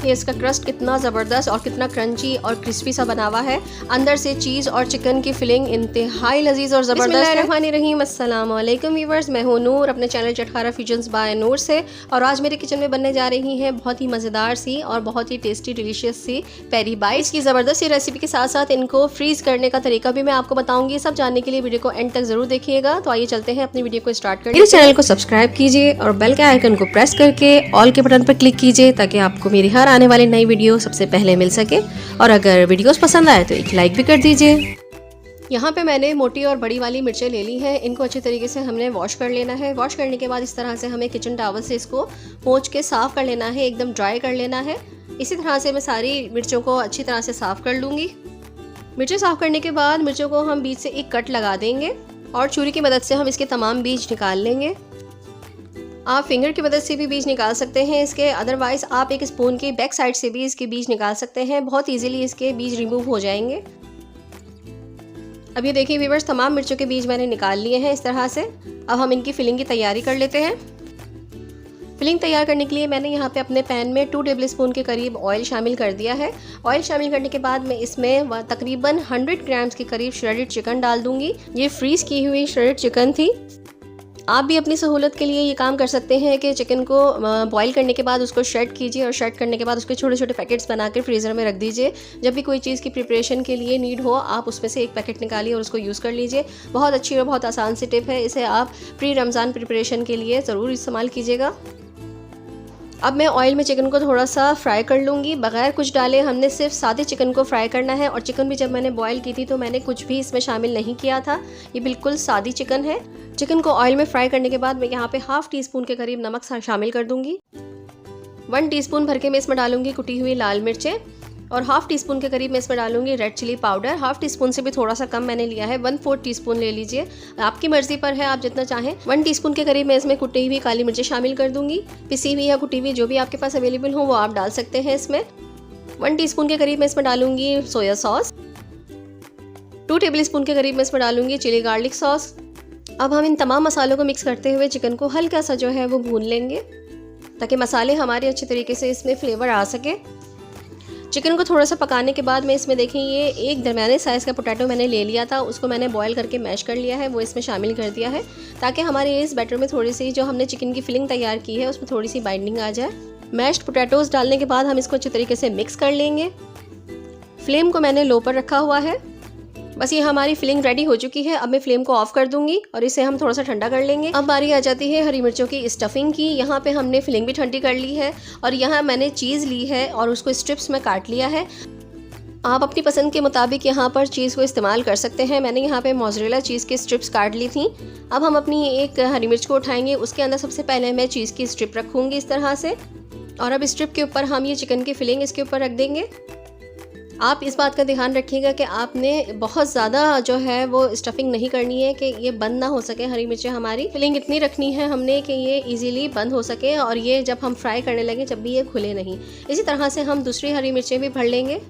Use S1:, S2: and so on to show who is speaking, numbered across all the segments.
S1: ये इसका क्रस्ट कितना ज़बरदस्त और कितना क्रंची और क्रिस्पी सा बना हुआ है। अंदर से चीज़ और चिकन की फिलिंग इंतहाई लजीज और ज़बरदस्त है। बिस्मिल्लाहिर्रहमानिर्रहीम, अस्सलाम वालेकुम व्यूअर्स, मैं हूं नूर अपने चैनल चटखारा फ्यूजन्स बाय नूर से। और आज मेरे किचन में बनने जा रही है बहुत ही मज़ेदार सी और बहुत ही टेस्टी डिलीशियस सी पेरी बाइट्स की ज़बरदस्त रेसिपी के साथ साथ इनको फ्रीज़ करने का तरीका भी मैं आपको बताऊँगी। सब जानने के लिए वीडियो को एंड तक ज़रूर देखिएगा। तो आइए चलते हैं अपनी वीडियो को स्टार्ट करते हैं। मेरे चैनल को सब्सक्राइब कीजिए और बेल के आइकन को प्रेस करके ऑल के बटन पर क्लिक कीजिए ताकि आपको मेरी हर आने वाली नई वीडियो सबसे पहले मिल सके। और अगर वीडियोस पसंद आए तो एक लाइक भी कर दीजिए। यहाँ पे मैंने मोटी और बड़ी वाली मिर्चें ले ली हैं। इनको अच्छे तरीके से हमने वॉश कर लेना है। वॉश करने के बाद इस तरह से हमें किचन टॉवल से इसको पोंछ के साफ़ कर लेना है, एकदम ड्राई कर लेना है। इसी तरह से मैं सारी मिर्चों को अच्छी तरह से साफ़ कर लूँगी। मिर्चें साफ़ करने के बाद मिर्चों को हम बीच से एक कट लगा देंगे और छुरी की मदद से हम इसके तमाम बीज निकाल लेंगे। आप फिंगर की मदद से भी बीज निकाल सकते हैं इसके, अदरवाइज़ आप एक स्पून की बैक साइड से भी इसके बीज निकाल सकते हैं। बहुत इजीली इसके बीज रिमूव हो जाएंगे। अब ये देखिए व्यूअर्स, तमाम मिर्चों के बीज मैंने निकाल लिए हैं इस तरह से। अब हम इनकी फिलिंग की तैयारी कर लेते हैं। फिलिंग तैयार करने के लिए मैंने यहाँ पे अपने पैन में 2 टेबल स्पून के करीब ऑयल शामिल कर दिया है। ऑयल शामिल करने के बाद मैं इसमें तकरीबन 100 ग्राम्स के करीब श्रेडेड चिकन डाल दूँगी। ये फ्रीज़ की हुई श्रेडेड चिकन थी। आप भी अपनी सहूलत के लिए ये काम कर सकते हैं कि चिकन को बॉईल करने के बाद उसको श्रेड कीजिए और श्रेड करने के बाद उसके छोटे छोटे पैकेट्स बना कर फ्रीज़र में रख दीजिए। जब भी कोई चीज़ की प्रिपरेशन के लिए नीड हो आप उसमें से एक पैकेट निकालिए और उसको यूज़ कर लीजिए। बहुत अच्छी और बहुत आसान सी टिप है, इसे आप प्री रमज़ान प्रिपरेशन के लिए ज़रूर इस्तेमाल कीजिएगा। अब मैं ऑयल में चिकन को थोड़ा सा फ्राई कर लूँगी, बगैर कुछ डाले। हमने सिर्फ सादे चिकन को फ्राई करना है। और चिकन भी जब मैंने बॉईल की थी तो मैंने कुछ भी इसमें शामिल नहीं किया था। ये बिल्कुल सादी चिकन है। चिकन को ऑयल में फ्राई करने के बाद मैं यहाँ पे हाफ़ टी स्पून के करीब नमक शामिल कर दूँगी। 1 टीस्पून भर के मैं इसमें डालूँगी कुटी हुई लाल मिर्चें और हाफ़ टी स्पून के करीब मैं इसमें डालूंगी red chilli powder. Half teaspoon से भी थोड़ा सा कम मैंने लिया है, 1/4 टीस्पून ले लीजिए, आपकी मर्ज़ी पर है, आप जितना चाहें। 1 टीस्पून के करीब मैं इसमें कुटी हुई काली मिर्चें शामिल कर दूंगी। पिसी हुई या कुटी हुई जो भी आपके पास अवेलेबल हो वो आप डाल सकते हैं इसमें। 1 टीस्पून के करीब मैं इसमें डालूंगी सोया सॉस। 2 टेबल स्पून के करीब मैं इसमें डालूंगी चिली गार्लिक सॉस। अब हम इन तमाम मसालों को मिक्स करते हुए चिकन को हल्का सा जो है वो भून लेंगे ताकि मसाले हमारे अच्छे तरीके से इसमें फ्लेवर आ सके। चिकन को थोड़ा सा पकाने के बाद मैं इसमें देखें ये एक दरमियाने साइज़ का पोटैटो मैंने ले लिया था, उसको मैंने बॉईल करके मैश कर लिया है, वो इसमें शामिल कर दिया है ताकि हमारे इस बैटर में थोड़ी सी जो हमने चिकन की फिलिंग तैयार की है उसमें थोड़ी सी बाइंडिंग आ जाए। मैश्ड पोटैटोज़ डालने के बाद हम इसको अच्छे तरीके से मिक्स कर लेंगे। फ्लेम को मैंने लो पर रखा हुआ है। बस ये हमारी फिलिंग रेडी हो चुकी है। अब मैं फ्लेम को ऑफ कर दूंगी और इसे हम थोड़ा सा ठंडा कर लेंगे। अब बारी आ जाती है हरी मिर्चों की स्टफिंग की। यहाँ पे हमने फिलिंग भी ठंडी कर ली है और यहाँ मैंने चीज़ ली है और उसको स्ट्रिप्स में काट लिया है। आप अपनी पसंद के मुताबिक यहाँ पर चीज़ को इस्तेमाल कर सकते हैं। मैंने यहाँ पे मोज़रेला चीज़ की स्ट्रिप्स काट ली थी। अब हम अपनी एक हरी मिर्च को उठाएंगे, उसके अंदर सबसे पहले मैं चीज़ की स्ट्रिप रखूँगी इस तरह से। और अब स्ट्रिप के ऊपर हम ये चिकन की फिलिंग इसके ऊपर रख देंगे। आप इस बात का ध्यान रखिएगा कि आपने बहुत ज़्यादा जो है वो स्टफिंग नहीं करनी है कि ये बंद ना हो सके। हरी मिर्चें हमारी फिलिंग इतनी रखनी है हमने कि ये इजीली बंद हो सके और ये जब हम फ्राई करने लगे जब भी ये खुले नहीं। इसी तरह से हम दूसरी हरी मिर्चें भी भर लेंगे।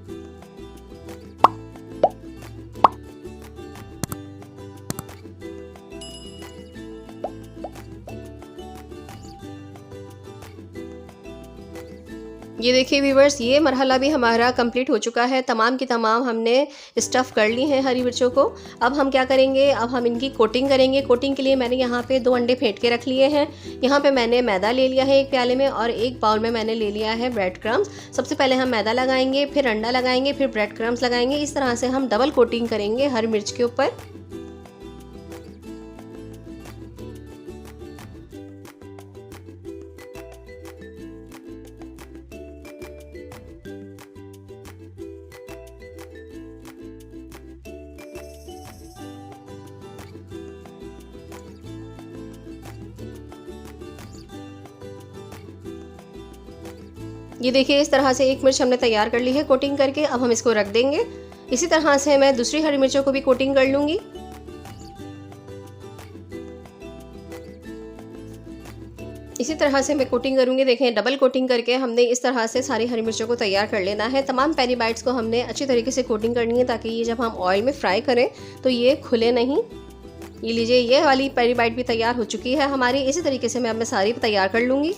S1: ये देखिए व्यूवर्स, ये मरहला भी हमारा कंप्लीट हो चुका है। तमाम की तमाम हमने स्टफ़ कर ली हैं हरी मिर्चों को। अब हम क्या करेंगे, अब हम इनकी कोटिंग करेंगे। कोटिंग के लिए मैंने यहाँ पे 2 अंडे फेंट के रख लिए हैं। यहाँ पे मैंने मैदा ले लिया है एक प्याले में और एक बाउल में मैंने ले लिया है ब्रेड क्रम्स। सबसे पहले हम मैदा लगाएंगे, फिर अंडा लगाएंगे, फिर ब्रेड क्रम्स लगाएंगे। इस तरह से हम डबल कोटिंग करेंगे हर मिर्च के ऊपर। ये देखिए इस तरह से एक मिर्च हमने तैयार कर ली है कोटिंग करके। अब हम इसको रख देंगे। इसी तरह से मैं दूसरी हरी मिर्चों को भी कोटिंग कर लूँगी। इसी तरह से मैं कोटिंग करूँगी। देखें डबल कोटिंग करके हमने इस तरह से सारी हरी मिर्चों को तैयार कर लेना है। तमाम पेरी बाइट्स को हमने अच्छी तरीके से कोटिंग करनी है ताकि ये जब हम ऑयल में फ्राई करें तो ये खुले नहीं। ये लीजिए, ये वाली पेरी बाइट भी तैयार हो चुकी है हमारी। इसी तरीके से मैं अब सारी तैयार कर लूँगी।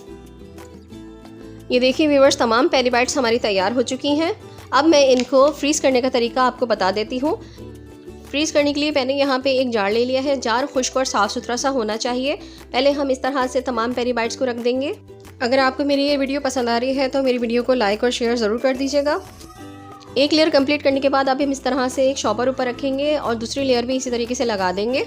S1: ये देखिए व्यूअर्स, तमाम पेरी बाइट्स हमारी तैयार हो चुकी हैं। अब मैं इनको फ्रीज़ करने का तरीका आपको बता देती हूँ। फ्रीज़ करने के लिए मैंने यहाँ पे एक जार ले लिया है। जार खुश्क और साफ़ सुथरा सा होना चाहिए। पहले हम इस तरह से तमाम पेरी बाइट्स को रख देंगे। अगर आपको मेरी ये वीडियो पसंद आ रही है तो मेरी वीडियो को लाइक और शेयर ज़रूर कर दीजिएगा। एक लेयर कंप्लीट करने के बाद अब हम इस तरह से एक शॉपर ऊपर रखेंगे और दूसरी लेयर भी इसी तरीके से लगा देंगे।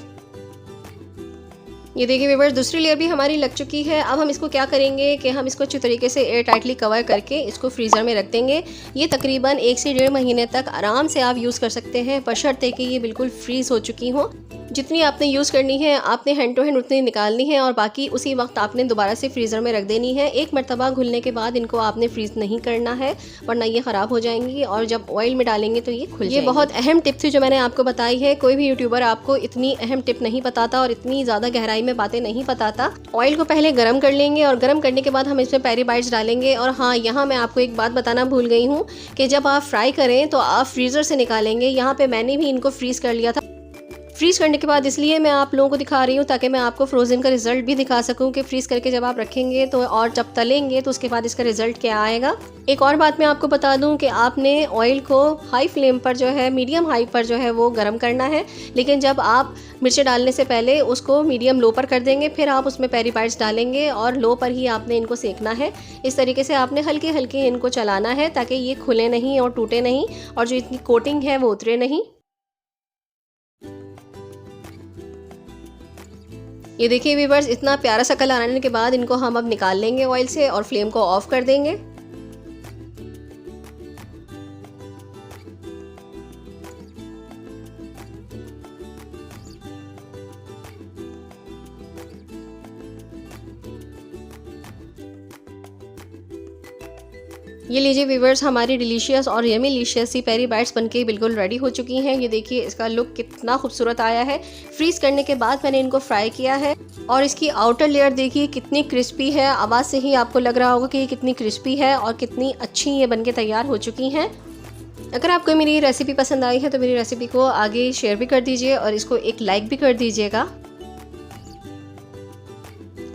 S1: ये देखिए व्यूअर्स, दूसरी लेयर भी हमारी लग चुकी है। अब हम इसको क्या करेंगे कि हम इसको अच्छी तरीके से एयर टाइटली कवर करके इसको फ्रीज़र में रख देंगे। ये तकरीबन 1 से 1.5 महीने तक आराम से आप यूज़ कर सकते हैं, बशर्ते कि ये बिल्कुल फ्रीज़ हो चुकी हो। जितनी आपने यूज़ करनी है आपने हैंड टू हैंड उतनी निकालनी है और बाकी उसी वक्त आपने दोबारा से फ्रीज़र में रख देनी है। एक मरतबा घुलने के बाद इनको आपने फ्रीज़ नहीं करना है, वरना ये ख़राब हो जाएंगी और जब ऑयल में डालेंगे तो ये खुल जाएंगी। ये बहुत अहम टिप थी जो मैंने आपको बताई है। कोई भी यूट्यूबर आपको इतनी अहम टिप नहीं बताता और इतनी ज़्यादा गहराई में बातें नहीं बताता। ऑयल को पहले गर्म कर लेंगे और गर्म करने के बाद हम इसमें पेरी बाइट्स डालेंगे। और हाँ, यहाँ मैं आपको एक बात बताना भूल गई हूँ कि जब आप फ्राई करें तो आप फ्रीज़र से निकालेंगे। यहाँ पे मैंने भी इनको फ्रीज़ कर लिया था। फ्रीज़ करने के बाद इसलिए मैं आप लोगों को दिखा रही हूँ ताकि मैं आपको फ्रोज़न का रिज़ल्ट भी दिखा सकूँ कि फ्रीज़ करके जब आप रखेंगे तो और जब तलेंगे तो उसके बाद इसका रिज़ल्ट क्या आएगा। एक और बात मैं आपको बता दूँ कि आपने ऑयल को हाई फ्लेम पर जो है, मीडियम हाई पर जो है वो गर्म करना है, लेकिन जब आप मिर्चें डालने से पहले उसको मीडियम लो पर कर देंगे, फिर आप उसमें पेरी बाइट्स डालेंगे और लो पर ही आपने इनको सेकना है। इस तरीके से आपने हल्के हल्के इनको चलाना है ताकि ये खुले नहीं और टूटे नहीं और जो इनकी कोटिंग है वो उतरे नहीं। ये देखिए व्यूअर्स, इतना प्यारा सा कलर आने के बाद इनको हम अब निकाल लेंगे ऑयल से और फ्लेम को ऑफ कर देंगे। ये लीजिए व्यूअर्स, हमारी डिलीशियस और यमी लिशियस सी पेरी बाइट्स बनके बिल्कुल रेडी हो चुकी हैं। ये देखिए इसका लुक कितना खूबसूरत आया है। फ्रीज़ करने के बाद मैंने इनको फ्राई किया है और इसकी आउटर लेयर देखिए कितनी क्रिस्पी है। आवाज़ से ही आपको लग रहा होगा कि ये कितनी क्रिस्पी है और कितनी अच्छी ये बनके तैयार हो चुकी हैं। अगर आपको मेरी रेसिपी पसंद आई है तो मेरी रेसिपी को आगे शेयर भी कर दीजिए और इसको एक लाइक भी कर दीजिएगा।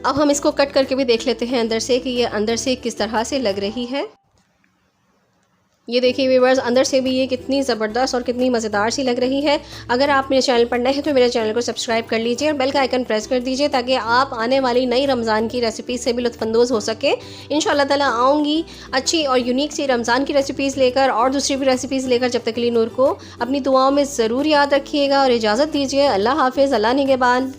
S1: अब हम इसको कट करके भी देख लेते हैं अंदर से कि ये अंदर से किस तरह से लग रही है। ये देखिए व्यूअर्स, अंदर से भी ये कितनी ज़बरदस्त और कितनी मज़ेदार सी लग रही है। अगर आप मेरे चैनल पर नए हैं तो मेरे चैनल को सब्सक्राइब कर लीजिए और बेल का आइकन प्रेस कर दीजिए ताकि आप आने वाली नई रमज़ान की रेसिपीज़ से भी लुत्फ़अंदोज़ हो सके। इंशाअल्लाह ताला आऊँगी अच्छी और यूनिक सी रमज़ान की रेसिपीज़ लेकर और दूसरी भी रेसिपीज़ लेकर। जब तक के लिए नूर को अपनी दुआओं में ज़रूर याद रखिएगा और इजाज़त दीजिए। अल्लाह हाफ़िज़, अल्लाह निगहबान।